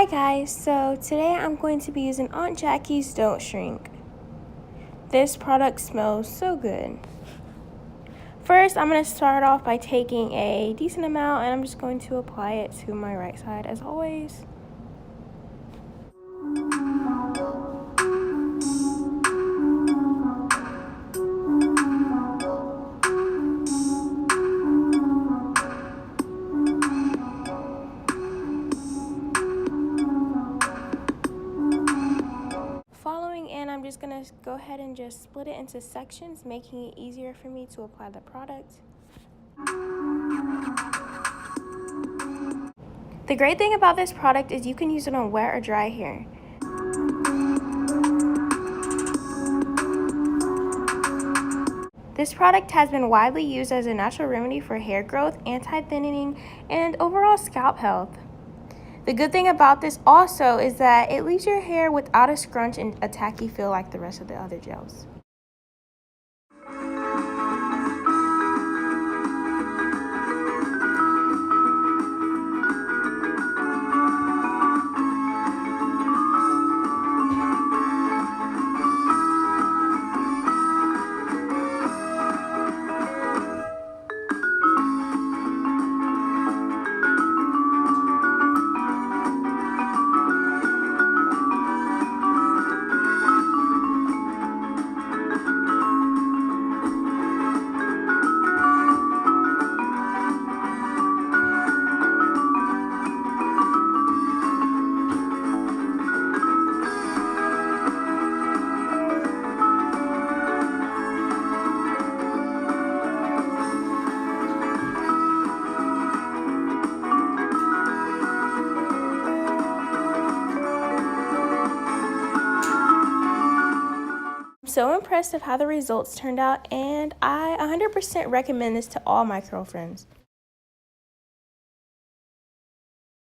Hi guys, so today I'm going to be using Aunt Jackie's Don't Shrink. This product smells so good. First, I'm going to start off by taking a decent amount and I'm just going to apply it to my right side as always. Following in, I'm just going to go ahead and just split it into sections, making it easier for me to apply the product. The great thing about this product is you can use it on wet or dry hair. This product has been widely used as a natural remedy for hair growth, anti-thinning, and overall scalp health. The good thing about this also is that it leaves your hair without a scrunch and a tacky feel like the rest of the other gels. So impressed of how the results turned out, and I 100% recommend this to all my curl friends.